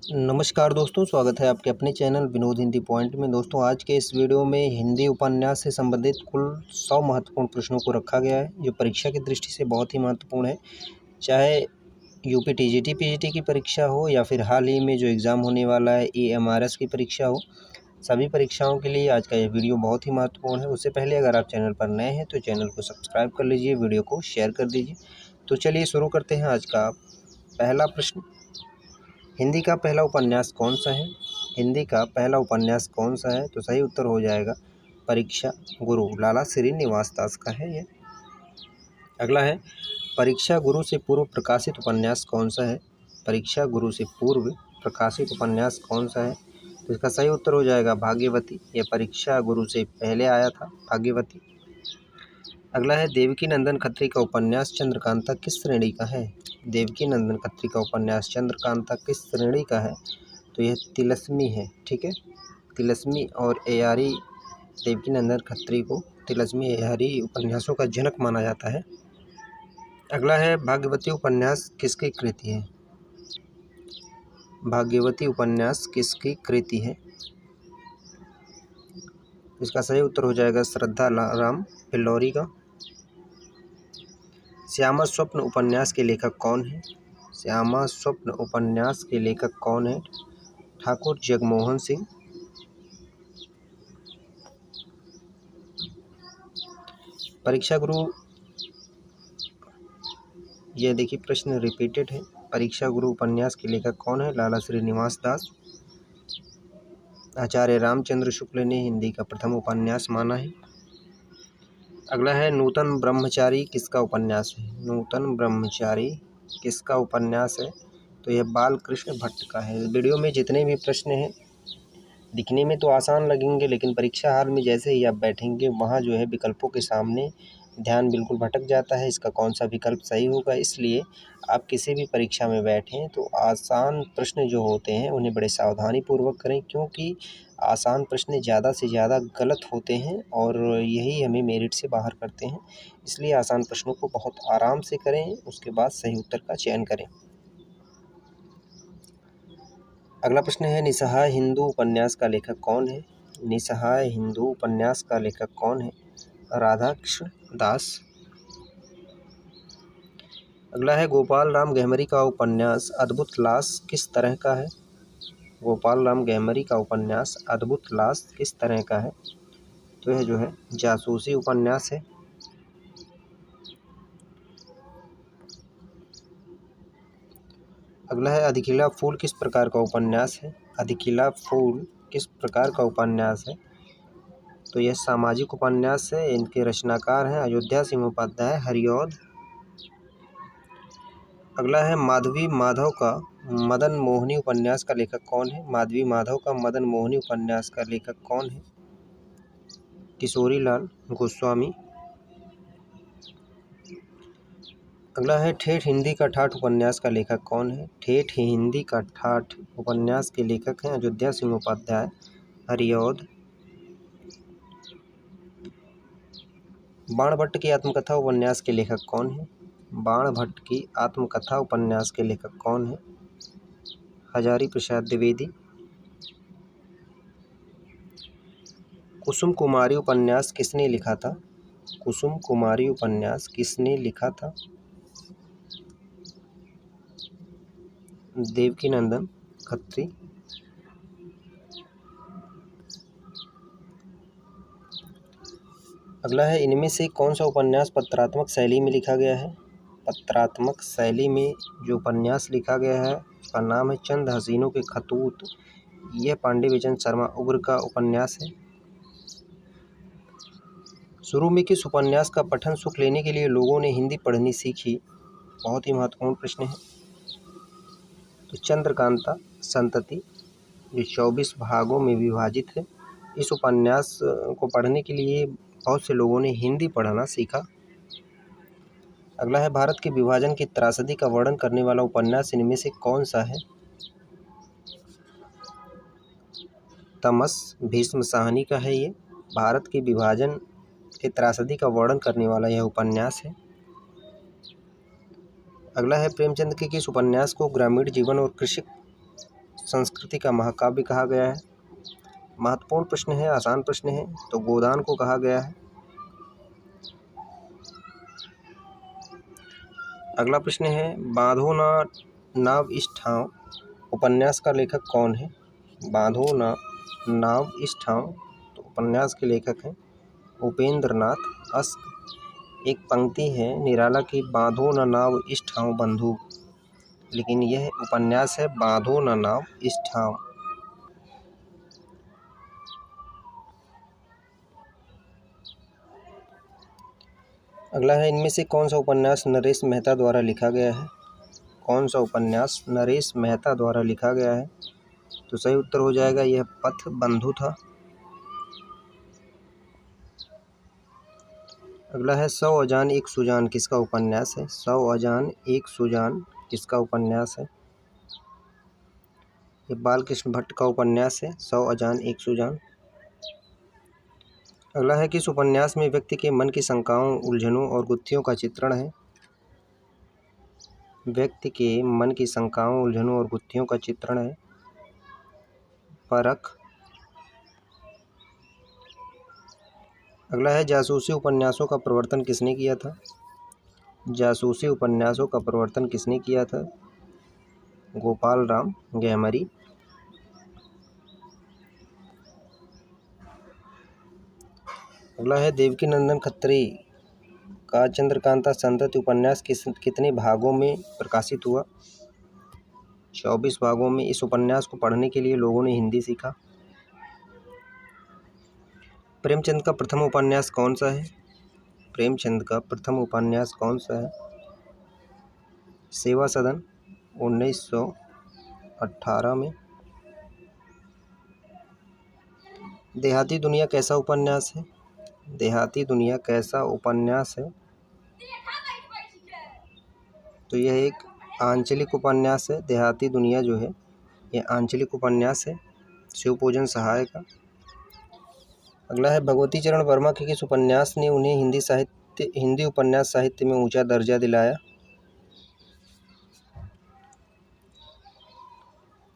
नमस्कार दोस्तों, स्वागत है आपके अपने चैनल विनोद हिंदी पॉइंट में। दोस्तों, आज के इस वीडियो में हिंदी उपन्यास से संबंधित कुल 100 महत्वपूर्ण प्रश्नों को रखा गया है, जो परीक्षा की दृष्टि से बहुत ही महत्वपूर्ण है। चाहे यूपी टीजीटी पीजीटी की परीक्षा हो या फिर हाल ही में जो एग्ज़ाम होने वाला है एएमआरएस की परीक्षा हो, सभी परीक्षाओं के लिए आज का यह वीडियो बहुत ही महत्वपूर्ण है। उससे पहले अगर आप चैनल पर नए हैं तो चैनल को सब्सक्राइब कर लीजिए, वीडियो को शेयर कर दीजिए। तो चलिए शुरू करते हैं। आज का पहला प्रश्न, हिंदी का पहला उपन्यास कौन सा है? हिंदी का पहला उपन्यास कौन सा है? तो सही उत्तर हो जाएगा परीक्षा गुरु, लाला श्रीनिवास दास का है ये। अगला है, परीक्षा गुरु से पूर्व प्रकाशित उपन्यास कौन सा है? परीक्षा गुरु से पूर्व प्रकाशित उपन्यास कौन सा है? तो इसका सही उत्तर हो जाएगा भाग्यवती। यह परीक्षा गुरु से पहले आया था, भाग्यवती। अगला है, देवकी नंदन खत्री का उपन्यास चंद्रकांता किस श्रेणी का है? देवकी नंदन खत्री का उपन्यास चंद्रकांता किस श्रेणी का है? तो यह तिलस्मी है। ठीक है, तिलस्मी और एआरी, देवकी नंदन खत्री को तिलस्मी एआरी उपन्यासों का जनक माना जाता है। अगला है, भाग्यवती उपन्यास किसकी कृति है? भाग्यवती उपन्यास किसकी कृति है? इसका सही उत्तर हो जाएगा श्रद्धा राम पिल्लौरी का। श्यामा स्वप्न उपन्यास के लेखक कौन है? श्यामा स्वप्न उपन्यास के लेखक कौन है? ठाकुर जगमोहन सिंह। परीक्षा गुरु, यह देखिए प्रश्न रिपीटेड है। परीक्षा गुरु उपन्यास के लेखक कौन है? लाला श्रीनिवास दास। आचार्य रामचंद्र शुक्ल ने हिंदी का प्रथम उपन्यास माना है। अगला है, नूतन ब्रह्मचारी किसका उपन्यास है? नूतन ब्रह्मचारी किसका उपन्यास है? तो यह बालकृष्ण भट्ट का है। वीडियो में जितने भी प्रश्न हैं दिखने में तो आसान लगेंगे, लेकिन परीक्षा हाल में जैसे ही आप बैठेंगे वहाँ जो है विकल्पों के सामने ध्यान बिल्कुल भटक जाता है, इसका कौन सा विकल्प सही होगा। इसलिए आप किसी भी परीक्षा में बैठें तो आसान प्रश्न जो होते हैं उन्हें बड़े सावधानी पूर्वक करें, क्योंकि आसान प्रश्न ज़्यादा से ज़्यादा गलत होते हैं और यही हमें मेरिट से बाहर करते हैं। इसलिए आसान प्रश्नों को बहुत आराम से करें, उसके बाद सही उत्तर का चयन करें। अगला प्रश्न है, निस्सहाय हिंदू उपन्यास का लेखक कौन है? निस्सहाय हिंदू उपन्यास का लेखक कौन है? राधाकृष्ण दास। अगला है, गोपाल राम गहमरी का उपन्यास अद्भुत लाश किस तरह का है? गोपाल राम गहमरी का उपन्यास अद्भुत लाश किस तरह का है? तो यह जो है जासूसी उपन्यास है। अगला है, अधिखिला फूल किस प्रकार का उपन्यास है? अधिखिला फूल किस प्रकार का उपन्यास है? तो यह सामाजिक उपन्यास है। इनके रचनाकार हैं अयोध्या सिंह उपाध्याय, हरिऔध। अगला है, माधवी माधव का मदन मोहिनी उपन्यास का लेखक कौन है? माधवी माधव का मदन मोहिनी उपन्यास का लेखक कौन है? किशोरी लाल गोस्वामी। अगला है, ठेठ हिंदी का ठाठ उपन्यास का लेखक कौन है? ठेठ हिंदी का ठाठ उपन्यास के लेखक हैं अयोध्या सिंह उपाध्याय, हरिऔध। बाणभट्ट की आत्मकथा उपन्यास के लेखक कौन है? बाणभट्ट की आत्मकथा उपन्यास के लेखक कौन है? हजारी प्रसाद द्विवेदी। कुसुम कुमारी उपन्यास किसने लिखा था? कुसुम कुमारी उपन्यास किसने लिखा था? देवकी नंदन खत्री। अगला है, इनमें से कौन सा उपन्यास पत्रात्मक शैली में लिखा गया है? पत्रात्मक शैली में जो उपन्यास लिखा गया है उसका नाम है चंद हसीनों के खतूत। यह पांडे विजन शर्मा उग्र का उपन्यास है। शुरू में किस उपन्यास का पठन सुख लेने के लिए लोगों ने हिंदी पढ़नी सीखी? बहुत ही महत्वपूर्ण प्रश्न है। तो चंद्रकांता संतति, जो 24 भागों में विभाजित है। इस उपन्यास को पढ़ने के लिए बहुत से लोगों ने हिंदी पढ़ना सीखा। अगला है, भारत के विभाजन की त्रासदी का वर्णन करने वाला उपन्यास इनमें से कौन सा है? तमस भीष्म साहनी का है ये। भारत के विभाजन के त्रासदी का वर्णन करने वाला यह उपन्यास है। अगला है, प्रेमचंद के किस उपन्यास को ग्रामीण जीवन और कृषि संस्कृति का महाकाव्य कहा गया है? महत्वपूर्ण प्रश्न है, आसान प्रश्न है। तो गोदान को कहा गया है। अगला प्रश्न है, बांधो ना नाव इस ठाव उपन्यास का लेखक कौन है? बांधो ना नाव इस ठाव, तो उपन्यास के लेखक हैं उपेंद्र नाथ अश्क। एक पंक्ति है निराला की, बांधो ना नाव इस ठाव बंधु, लेकिन यह उपन्यास है बांधो ना नाव इस ठाव। अगला है, इनमें से कौन सा उपन्यास नरेश मेहता द्वारा लिखा गया है? कौन सा उपन्यास नरेश मेहता द्वारा लिखा गया है? तो सही उत्तर हो जाएगा यह पथ बंधु था। अगला है, 100 अजान एक सुजान किसका उपन्यास है? 100 अजान एक सुजान किसका उपन्यास है? ये बालकृष्ण भट्ट का उपन्यास है 100 अजान एक सुजान। अगला है, किस उपन्यास में व्यक्ति के मन की शंकाओं, उलझनों और गुत्थियों का चित्रण है? व्यक्ति के मन की शंकाओं, उलझनों और गुत्थियों का चित्रण है परख। अगला है, जासूसी उपन्यासों का प्रवर्तन किसने किया था? जासूसी उपन्यासों का प्रवर्तन किसने किया था? गोपाल राम गहमरी। अगला है, देवकीनंदन खत्री का चंद्रकांता संतति उपन्यास कितने भागों में प्रकाशित हुआ? 24 भागों में। इस उपन्यास को पढ़ने के लिए लोगों ने हिंदी सीखा। प्रेमचंद का प्रथम उपन्यास कौन सा है? प्रेमचंद का प्रथम उपन्यास कौन सा है? सेवा सदन 1918 में। देहाती दुनिया कैसा उपन्यास है? देहाती दुनिया कैसा उपन्यास है? तो यह एक आंचलिक उपन्यास है। देहाती दुनिया जो है यह आंचलिक उपन्यास है शिवपूजन सहाय का। अगला है, भगवती चरण वर्मा के किस उपन्यास ने उन्हें हिंदी उपन्यास साहित्य में ऊंचा दर्जा दिलाया?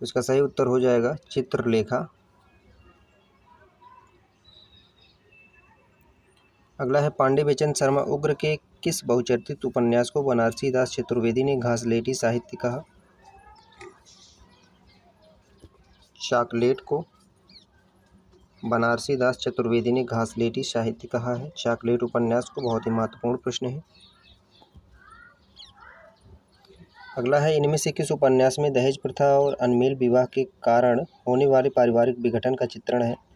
इसका सही उत्तर हो जाएगा चित्रलेखा। अगला है, पांडे-बेचन शर्मा उग्र के किस बहुचर्चित उपन्यास को बनारसी दास चतुर्वेदी ने घासलेटी साहित्य कहा? चॉकलेट को बनारसी दास चतुर्वेदी ने घासलेटी साहित्य कहा है। चॉकलेट उपन्यास को बहुत ही महत्वपूर्ण प्रश्न है। अगला है, इनमें से किस उपन्यास में दहेज प्रथा और अनमेल विवाह के कारण होने वाले पारिवारिक विघटन का चित्रण है?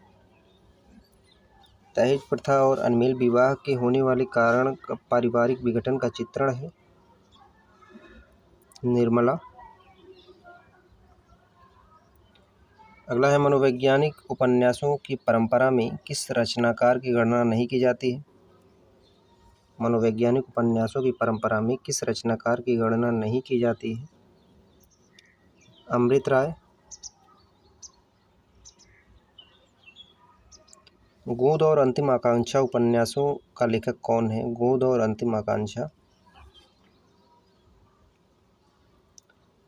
दहेज प्रथा और अनमेल विवाह के होने वाले कारण का पारिवारिक विघटन का चित्रण है निर्मला। अगला है, मनोवैज्ञानिक उपन्यासों की परंपरा में किस रचनाकार की गणना नहीं की जाती है? मनोवैज्ञानिक उपन्यासों की परंपरा में किस रचनाकार की गणना नहीं की जाती है? अमृत राय। गोद और अंतिम आकांक्षा उपन्यासों का लेखक कौन है? गोद और अंतिम आकांक्षा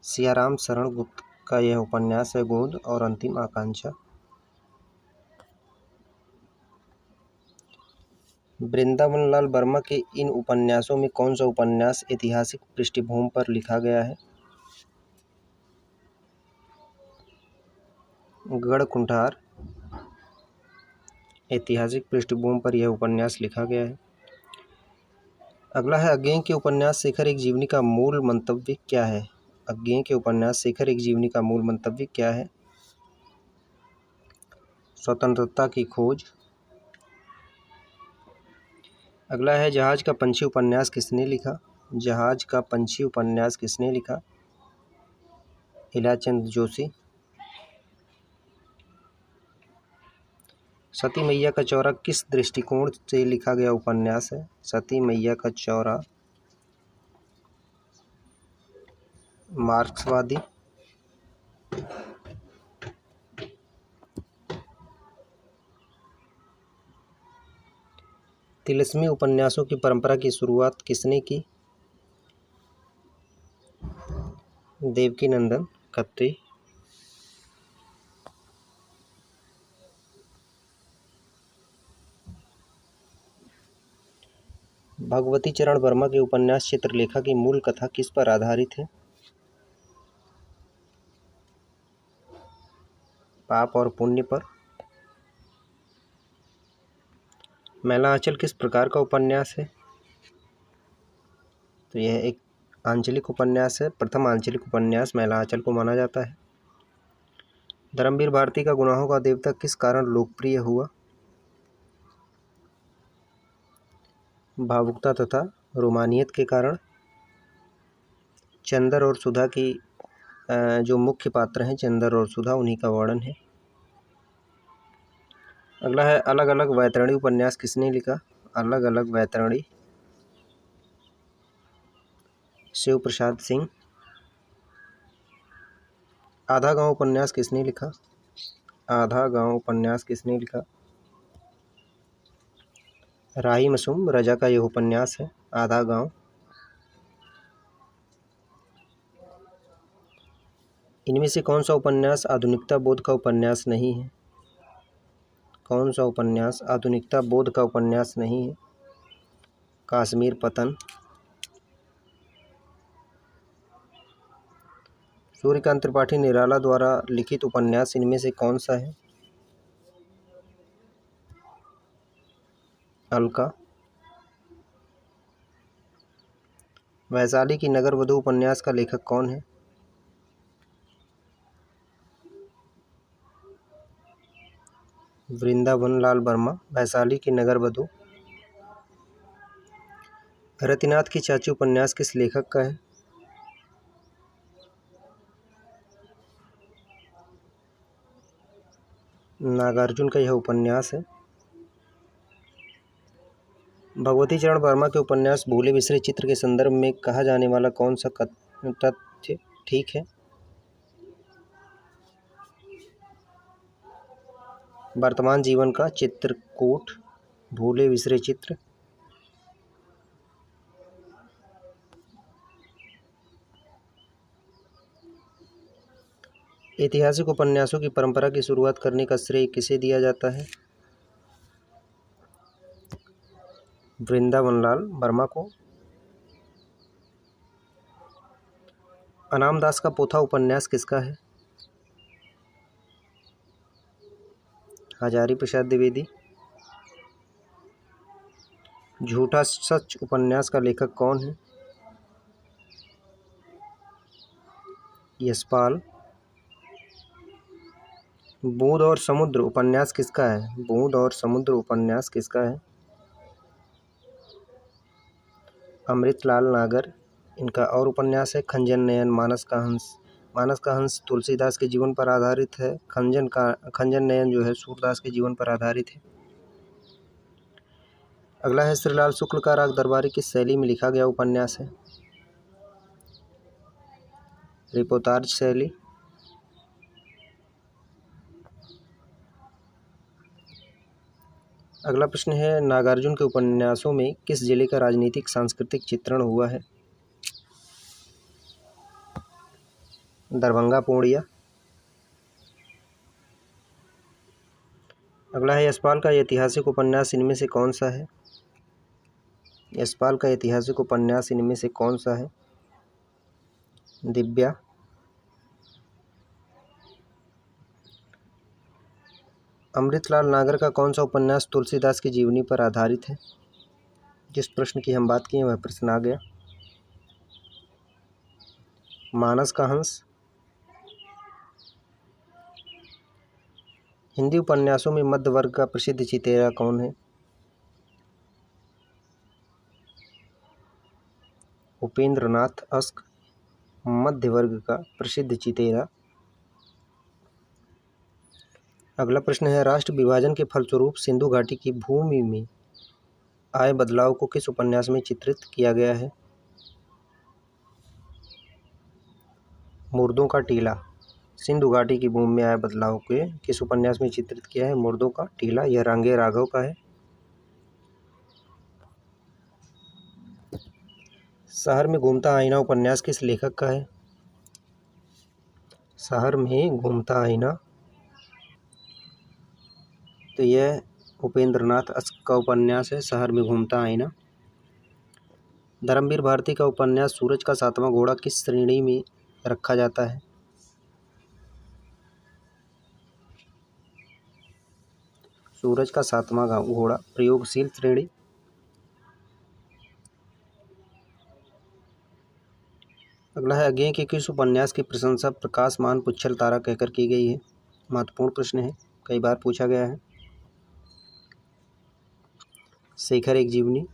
सियाराम शरण गुप्त का यह उपन्यास है गोद और अंतिम आकांक्षा। वृंदावन लाल वर्मा के इन उपन्यासों में कौन सा उपन्यास ऐतिहासिक पृष्ठभूमि पर लिखा गया है? गढ़कुंठार ऐतिहासिक पृष्ठभूमि पर यह उपन्यास लिखा गया है। अगला है, अज्ञेय के उपन्यास शेखर एक जीवनी का मूल मंतव्य क्या है? अज्ञेय के उपन्यास शेखर एक जीवनी का मूल मंतव्य क्या है? स्वतंत्रता की खोज। अगला है, जहाज का पंछी उपन्यास किसने लिखा? जहाज का पंछी उपन्यास किसने लिखा? इलाचंद जोशी। सती मैया का चौरा किस दृष्टिकोण से लिखा गया उपन्यास है? सती मैया का चौरा मार्क्सवादी। तिलिस्मी उपन्यासों की परंपरा की शुरुआत किसने की? देवकीनंदन खत्री। भगवती चरण वर्मा के उपन्यास चित्रलेखा की मूल कथा किस पर आधारित है? पाप और पुण्य पर। मैला आंचल किस प्रकार का उपन्यास है? तो यह एक आंचलिक उपन्यास है। प्रथम आंचलिक उपन्यास मैला आंचल को माना जाता है। धर्मवीर भारती का गुनाहों का देवता किस कारण लोकप्रिय हुआ? भावुकता तथा रोमानियत के कारण। चंदर और सुधा की जो मुख्य पात्र हैं चंदर और सुधा, उन्हीं का वर्णन है। अगला है अलग अलग वैतरणी उपन्यास किसने लिखा? अलग अलग वैतरणी शिव प्रसाद सिंह। आधा गांव उपन्यास किसने लिखा? आधा गांव उपन्यास किसने लिखा? राही मासूम रजा का यह उपन्यास है आधा गांव। इनमें से कौन सा उपन्यास आधुनिकता बोध का उपन्यास नहीं है? कौन सा उपन्यास आधुनिकता बोध का उपन्यास नहीं है? कश्मीर पतन। सूर्यकांत त्रिपाठी निराला द्वारा लिखित उपन्यास इनमें से कौन सा है? अलका। वैशाली की नगर वधू उपन्यास का लेखक कौन है? वृंदावन लाल वर्मा। वैशाली की नगर वधू। रतिनाथ की चाची उपन्यास किस लेखक का है? नागार्जुन का यह उपन्यास है। भगवती चरण वर्मा के उपन्यास भूले बिसरे चित्र के संदर्भ में कहा जाने वाला कौन सा तथ्य ठीक है? वर्तमान जीवन का चित्रकूट भूले बिसरे चित्र। ऐतिहासिक उपन्यासों की परंपरा की शुरुआत करने का श्रेय किसे दिया जाता है? वृंदावन लाल वर्मा को। अनाम दास का पोथा उपन्यास किसका है? हजारी प्रसाद द्विवेदी। झूठा सच उपन्यास का लेखक कौन है? यशपाल। बूंद और समुद्र उपन्यास किसका है? बूंद और समुद्र उपन्यास किसका है? अमृतलाल नागर। इनका और उपन्यास है खंजन नयन मानस का हंस। मानस का हंस तुलसीदास के जीवन पर आधारित है। खंजन नयन जो है सूरदास के जीवन पर आधारित है। अगला है श्रीलाल शुक्ल का राग दरबारी किस शैली में लिखा गया उपन्यास है? रिपोर्ताज शैली। अगला प्रश्न है नागार्जुन के उपन्यासों में किस जिले का राजनीतिक सांस्कृतिक चित्रण हुआ है? दरभंगा पूर्णिया। अगला है यशपाल का ऐतिहासिक उपन्यास इनमें से कौन सा है? यशपाल का ऐतिहासिक उपन्यास इनमें से कौन सा है? दिव्या। अमृतलाल नागर का कौन सा उपन्यास तुलसीदास की जीवनी पर आधारित है? जिस प्रश्न की हम बात किए वह प्रश्न आ गया। मानस का हंस। हिंदी उपन्यासों में मध्य वर्ग का प्रसिद्ध चितेरा कौन है? उपेंद्र नाथ अस्क मध्य वर्ग का प्रसिद्ध चितेरा। अगला प्रश्न है राष्ट्र विभाजन के फलस्वरूप सिंधु घाटी की भूमि में आए बदलाव को किस उपन्यास में चित्रित किया गया है? मुर्दों का टीला। सिंधु घाटी की भूमि में आए बदलाव के किस उपन्यास में चित्रित किया है? मुर्दों का टीला। यह रांगे राघव का है। शहर में घूमता आईना उपन्यास किस लेखक का है? शहर में घूमता आईना तो यह उपेंद्र नाथ अस्क का उपन्यास है शहर में घूमता आईना। धर्मवीर भारती का उपन्यास सूरज का सातवां घोड़ा किस श्रेणी में रखा जाता है? सूरज का सातवां घोड़ा प्रयोगशील श्रेणी। अगला है, अज्ञेय के किस उपन्यास की प्रशंसा प्रकाशमान पुच्छल तारा कहकर की गई है? महत्वपूर्ण प्रश्न है, कई बार पूछा गया है। शेखर एक जीवनी।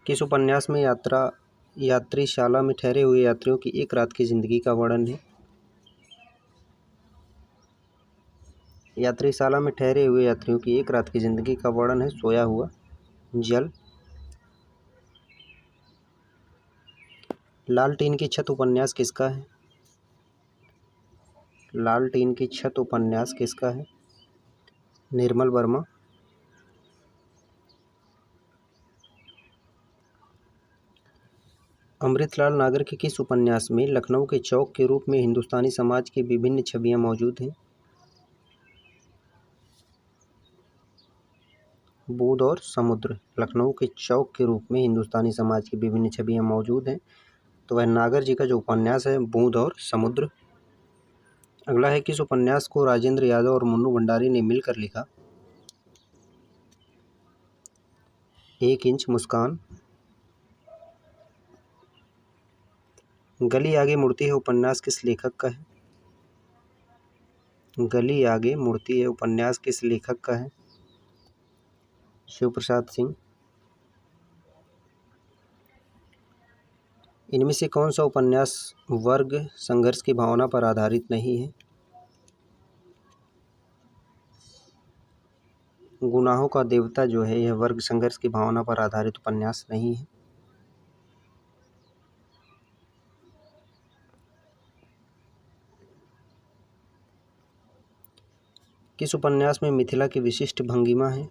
किस उपन्यास में यात्रीशाला में ठहरे हुए यात्रियों की एक रात की जिंदगी का वर्णन है? यात्रीशाला में ठहरे हुए यात्रियों की एक रात की जिंदगी का वर्णन है सोया हुआ जल। लाल टीन की छत उपन्यास किसका है? लाल टीन की छत उपन्यास किसका है? निर्मल वर्मा। अमृतलाल नागर के किस उपन्यास में लखनऊ के चौक के रूप में हिंदुस्तानी समाज की विभिन्न छवियां मौजूद हैं? बूंद और समुद्र। लखनऊ के चौक के रूप में हिंदुस्तानी समाज की विभिन्न छवियां मौजूद हैं, तो वह नागर जी का जो उपन्यास है बूंद और समुद्र। अगला है, किस उपन्यास को राजेंद्र यादव और मुन्नू भंडारी ने मिलकर लिखा? एक इंच मुस्कान। गली आगे मुड़ती है उपन्यास किस लेखक का है? गली आगे मुड़ती है उपन्यास किस लेखक का है? शिव प्रसाद सिंह। इनमें से कौन सा उपन्यास वर्ग संघर्ष की भावना पर आधारित नहीं है? गुनाहों का देवता जो है यह वर्ग संघर्ष की भावना पर आधारित उपन्यास नहीं है। किस उपन्यास में मिथिला की विशिष्ट भंगिमा है?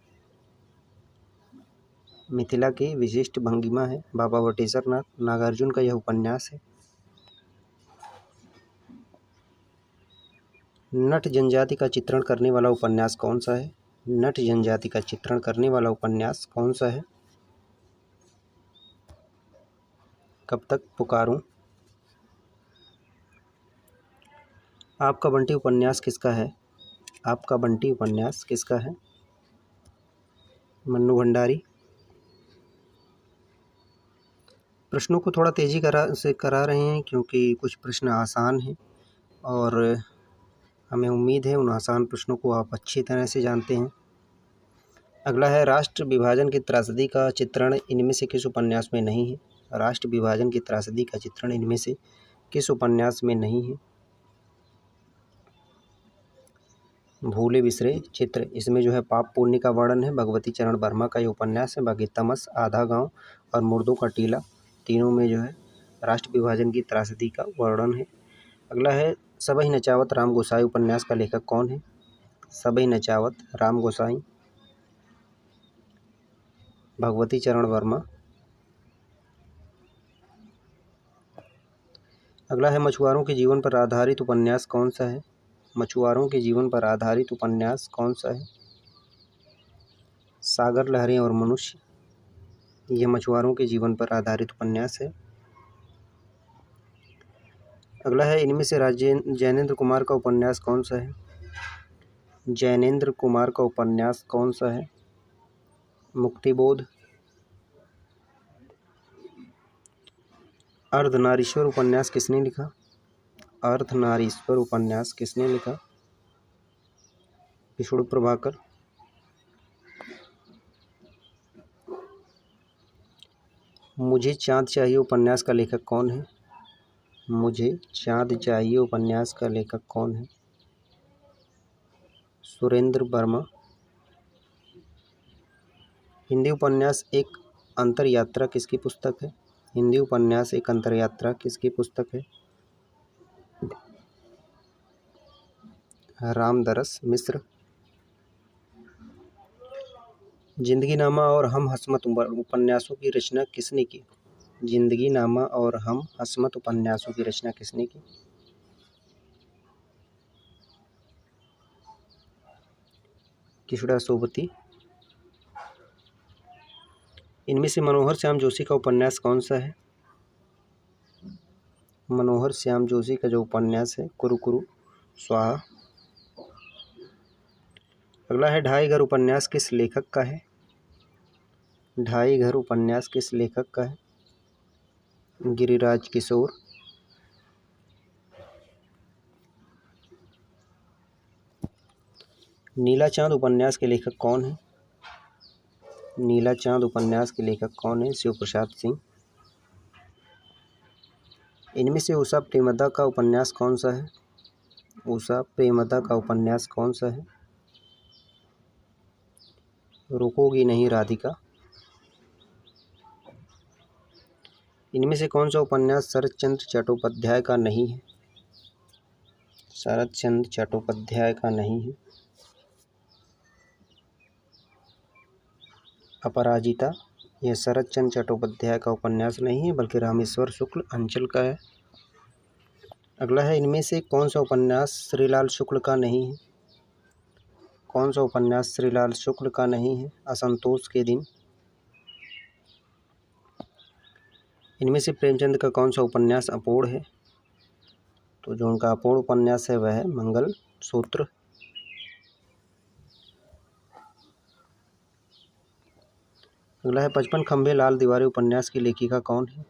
मिथिला की विशिष्ट भंगिमा है बाबा बटेश्वर नाथ। नागार्जुन का यह उपन्यास है। नट जनजाति का चित्रण करने वाला उपन्यास कौन सा है? नट जनजाति का चित्रण करने वाला उपन्यास कौन सा है? कब तक पुकारूं। आपका बंटी उपन्यास किसका है? आपका बंटी उपन्यास किसका है? मन्नू भंडारी। प्रश्नों को थोड़ा तेजी से करा रहे हैं क्योंकि कुछ प्रश्न आसान हैं और हमें उम्मीद है उन आसान प्रश्नों को आप अच्छी तरह से जानते हैं। अगला है, राष्ट्र विभाजन की त्रासदी का चित्रण इनमें से किस उपन्यास में नहीं है? राष्ट्र विभाजन की त्रासदी का चित्रण इनमें से किस उपन्यास में नहीं है? भूले बिसरे चित्र। इसमें जो है पाप पुण्य का वर्णन है। भगवती चरण वर्मा का ये उपन्यास है। बाकी तमस, आधा गांव और मुर्दों का टीला, तीनों में जो है राष्ट्र विभाजन की त्रासदी का वर्णन है। अगला है, सबई नचावत राम गोसाई उपन्यास का लेखक कौन है? सबई नचावत राम गोसाई। भगवती चरण वर्मा। अगला है, मछुआरों के जीवन पर आधारित उपन्यास कौन सा है? मछुआरों के जीवन पर आधारित उपन्यास कौन सा है? सागर, लहरें और मनुष्य। यह मछुआरों के जीवन पर आधारित उपन्यास है। अगला है, इनमें से जैनेंद्र कुमार का उपन्यास कौन सा है? जैनेंद्र कुमार का उपन्यास कौन सा है? मुक्तिबोध। अर्धनारीश्वर उपन्यास किसने लिखा? अर्धनारीश्वर उपन्यास किसने लिखा? विष्णु प्रभाकर। मुझे चाँद चाहिए उपन्यास का लेखक कौन है? मुझे चाँद चाहिए उपन्यास का लेखक कौन है? सुरेंद्र वर्मा। हिंदी उपन्यास एक अंतरयात्रा किसकी पुस्तक है? हिंदी उपन्यास एक अंतरयात्रा किसकी पुस्तक है? रामदरस मिश्र। जिंदगीनामा और हम हस्मत उपन्यासों की रचना किसने की? जिंदगीनामा और हम हस्मत उपन्यासों की रचना किसने की? किशोरा सोबती। इनमें से मनोहर श्याम जोशी का उपन्यास कौन सा है? मनोहर श्याम जोशी का जो उपन्यास है कुरु कुरु स्वाहा। अगला है ढाई घर उपन्यास किस लेखक का है? ढाई घर उपन्यास किस लेखक का है? गिरिराज किशोर। नीला चांद उपन्यास के लेखक कौन है? नीला चांद उपन्यास के लेखक कौन है? शिव प्रसाद सिंह। इनमें से उषा प्रेमदा का उपन्यास कौन सा है? उषा प्रेमदा का उपन्यास कौन सा है? रुकोगी नहीं राधिका। इनमें से कौन सा उपन्यास शरत चंद्र चट्टोपाध्याय का नहीं है? शरत चंद्र चट्टोपाध्याय का नहीं है। अपराजिता यह शरत चंद्र चट्टोपाध्याय का उपन्यास नहीं है बल्कि रामेश्वर शुक्ल अंचल का है। अगला है इनमें से कौन सा उपन्यास श्रीलाल शुक्ल का नहीं है? कौन सा उपन्यास श्रीलाल शुक्ल का नहीं है? असंतोष के दिन। इनमें से प्रेमचंद का कौन सा उपन्यास अपूर्ण है? तो जो उनका अपूर्ण उपन्यास है वह है मंगल सूत्र। अगला है 55 खंभे लाल दीवारें उपन्यास की लेखिका कौन है?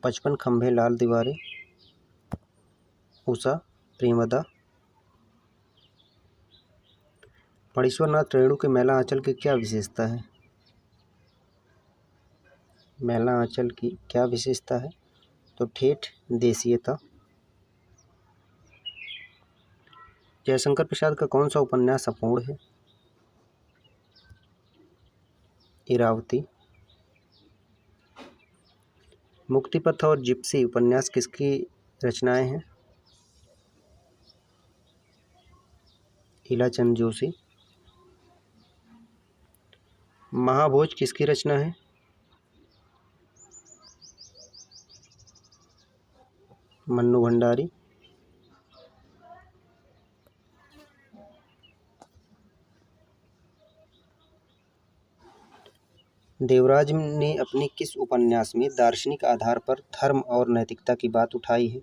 55 खंभे लाल दीवारें उषा प्रेमदा। फणीश्वरनाथ रेणु के मैला आंचल की क्या विशेषता है? मैला आंचल की क्या विशेषता है? तो ठेठ देशीयता। जयशंकर प्रसाद का कौन सा उपन्यास अपूर्ण है? इरावती। मुक्तिपथ और जिप्सी उपन्यास किसकी रचनाएं हैं? ईलाचंद जोशी। महाभोज किसकी रचना है? मन्नू भंडारी। देवराज ने अपने किस उपन्यास में दार्शनिक आधार पर धर्म और नैतिकता की बात उठाई है?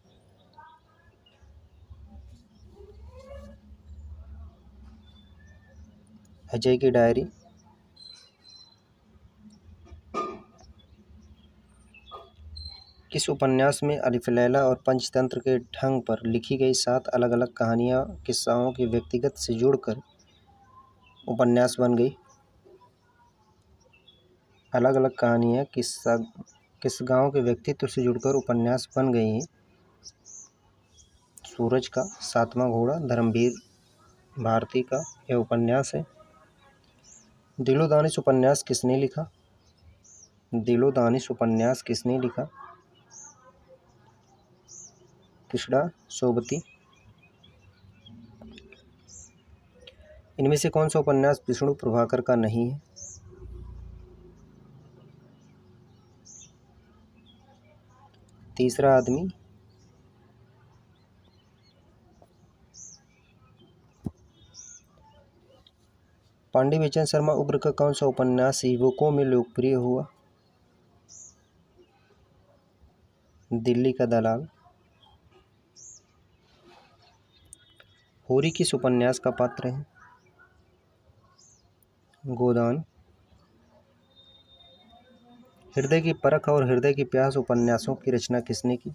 अजय की डायरी। किस उपन्यास में अलिफ लैला और पंचतंत्र के ढंग पर लिखी गई 7 अलग अलग कहानियाँ किस्साओं के व्यक्तिगत से जुड़कर उपन्यास बन गई? अलग अलग कहानियाँ किस गांव के व्यक्तित्व से जुड़कर उपन्यास बन गई हैं? सूरज का 7वां घोड़ा धर्मवीर भारती का यह उपन्यास है। दिलो दानिश उपन्यास किसने लिखा? दिलो दानिश उपन्यास किसने लिखा? कृष्णा सोबती। इनमें से कौन सा उपन्यास विष्णु प्रभाकर का नहीं है? तीसरा आदमी। पांडे बेचन शर्मा उग्र का कौन सा उपन्यास युवकों में लोकप्रिय हुआ? दिल्ली का दलाल। होरी किस उपन्यास का पात्र है? गोदान। हृदय की परख और हृदय की प्यास उपन्यासों की रचना किसने की?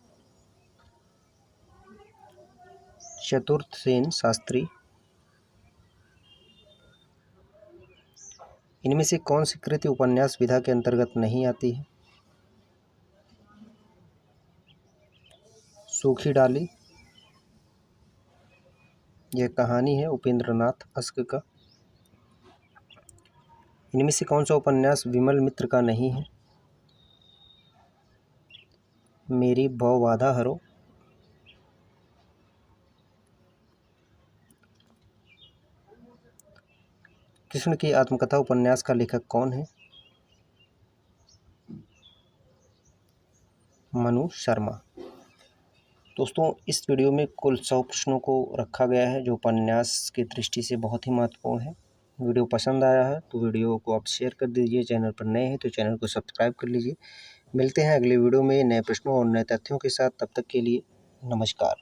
चतुर्थ सेन शास्त्री। इनमें से कौन सी कृति उपन्यास विधा के अंतर्गत नहीं आती है? सूखी डाली। यह कहानी है उपेंद्रनाथ अस्क का। इनमें से कौन सा उपन्यास विमल मित्र का नहीं है? मेरी भव बाधा हरो। कृष्ण की आत्मकथा उपन्यास का लेखक कौन है? मनु शर्मा। दोस्तों इस वीडियो में कुल 100 प्रश्नों को रखा गया है जो उपन्यास की दृष्टि से बहुत ही महत्वपूर्ण है। वीडियो पसंद आया है तो वीडियो को आप शेयर कर दीजिए। चैनल पर नए हैं तो चैनल को सब्सक्राइब कर लीजिए। मिलते हैं अगले वीडियो में नए प्रश्नों और नए तथ्यों के साथ। तब तक के लिए नमस्कार।